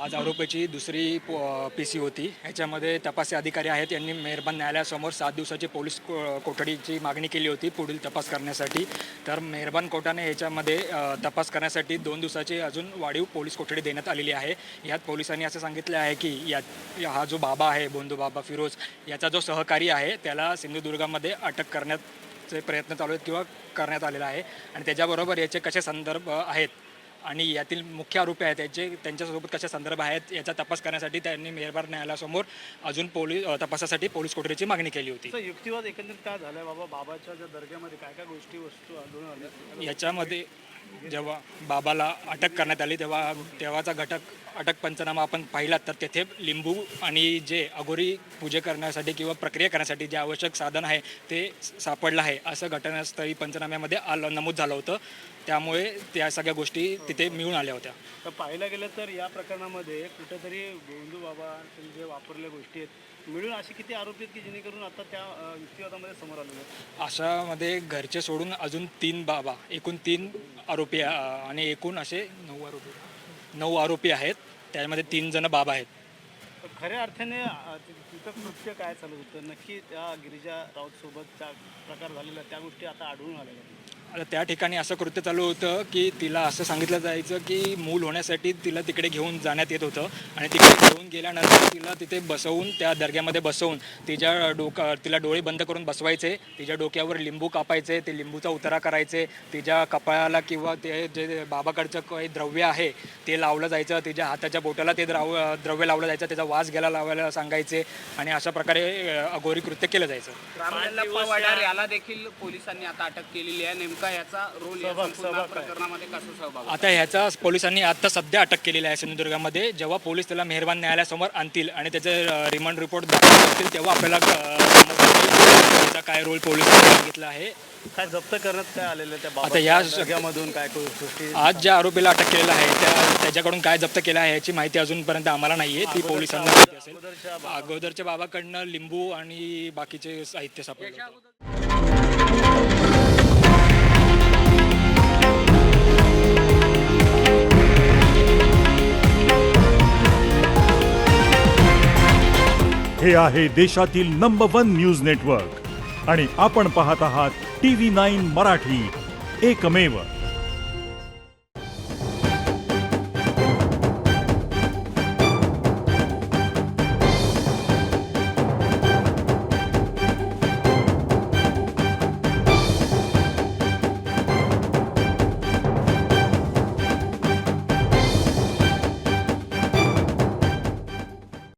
आज आरोपीची दुसरी पीसी होती। ह्याच्यामध्ये तपासी अधिकारी आहेत, यांनी मेहरबान न्यायालयासमोर 7 दिवसाची पोलीस कोठडीची मागणी केली होती पुढील तपास करण्यासाठी। तर मेहरबान कोर्टाने ह्याच्यामध्ये तपास करण्यासाठी 2 दिवसाची अजून वाढीव पोलीस कोठडी देण्यात आलेली आहे। यात पोलिसांनी असं सांगितलं आहे की हा जो बाबा आहे, बोंधू बाबा फिरोज, याचा जो सहकारी आहे त्याला सिंधुदुर्गामध्ये अटक करण्याचे प्रयत्न चालू आहेत किंवा करण्यात आलेला आहे। आणि त्याच्याबरोबर याचे कसे संदर्भ आहेत आणि यातील मुख्य आरोपी आहेत त्यांच्यासोबत कशा संदर्भ आहेत याचा तपास करण्यासाठी त्यांनी मेहरबान न्यायालयासमोर अजून तपासासाठी पोलीस कोठडीची मागणी केली होती। युक्तिवाद एकंदरीत काय झालं बाबाच्या ज्या दर्ग्यामध्ये काय काय गोष्टी वस्तू आढळून आल्या याच्यामध्ये जेव्हा बाबाला अटक करण्यात आली तेव्हाचा अटक पंचनामा आपण पाहिलात तर तेथे लिंबू आणि जे अघोरी पूजे करण्यासाठी किंवा प्रक्रिया करण्यासाठी जे आवश्यक साधन आहे ते सापडलं आहे असं घटनास्थळी पंचनाम्यामध्ये नमूद झालं होतं। त्यामुळे त्या सगळ्या गोष्टी तिथे मिळून आल्या होत्या। तर पाहायला गेलं तर या प्रकरणामध्ये कुठेतरी बोंधू बाबा जे वापरलेल्या गोष्टी आहेत मिळून असे किती आरोपी आहेत की जेणेकरून आता त्या युक्तिवादामध्ये समोर आलेले अशामध्ये घरचे सोडून अजून 3 बाबा, एकूण 3 आरोपी आणि एकूण असे 9 आरोपी आहेत। त्यामध्ये 3 जण बाबा आहेत। खऱ्या अर्थाने तिथं कृत्य काय चालू होतं नक्की त्या गिरिजा राऊतसोबत त्या प्रकार झालेला त्या गोष्टी आता आढळून आलेल्या। आता त्या ठिकाणी असं कृत्य चालू होतं की तिला असं सांगितलं जायचं की मूल होण्यासाठी तिला तिकडे घेऊन जाण्यात येत होतं आणि तिकडे घेऊन गेल्यानंतर तिला तिथे बसवून त्या दर्ग्यामध्ये बसवून तिला डोळे बंद करून बसवायचे, तिच्या डोक्यावर लिंबू कापायचे, ते लिंबूचा उतारा करायचे, तिच्या कपाळाला किंवा ते जे बाबाकडचं काही द्रव्य आहे ते लावलं जायचं, तिच्या हाताच्या बोटाला ते द्रव्य लावलं जायचं, त्याचा वास घ्यायला लावायला सांगायचे आणि अशा प्रकारे अघोरी कृत्य केलं जायचं। याला देखील पोलिसांनी आता अटक केलेली आहे। याचा रोल या संपूर्ण प्रकरणामध्ये कसा सहभाग? आता ह्याचा पोलिसांनी आता सध्या अटक केलेली आहे सिंधुदुर्गामध्ये। जेव्हा पोलीस त्याला मेहरबान न्यायालयासमोर आणतील आणि त्याचे रिमांड रिपोर्ट दाखल करतील तेव्हा आपल्याला त्याचा काय रोल पोलिसांनी सांगितलं आहे। काय जप्त करण्यात काय आलेलं त्या आता या दर्ग्यामधून काय गोष्टी आज ज्या आरोपीला अटक केलेलं आहे त्याच्याकडून काय जप्त केलं आहे याची माहिती अजूनपर्यंत आम्हाला नाही आहे। ती पोलिसांना माहिती असेल। अगोदरच्या बाबाकडनं लिंबू आणि बाकीचे साहित्य सापडलं। हे आहे देशातील नंबर 1 न्यूज नेटवर्क आणि आपण पाहत आहात TV9 मराठी, एकमेव।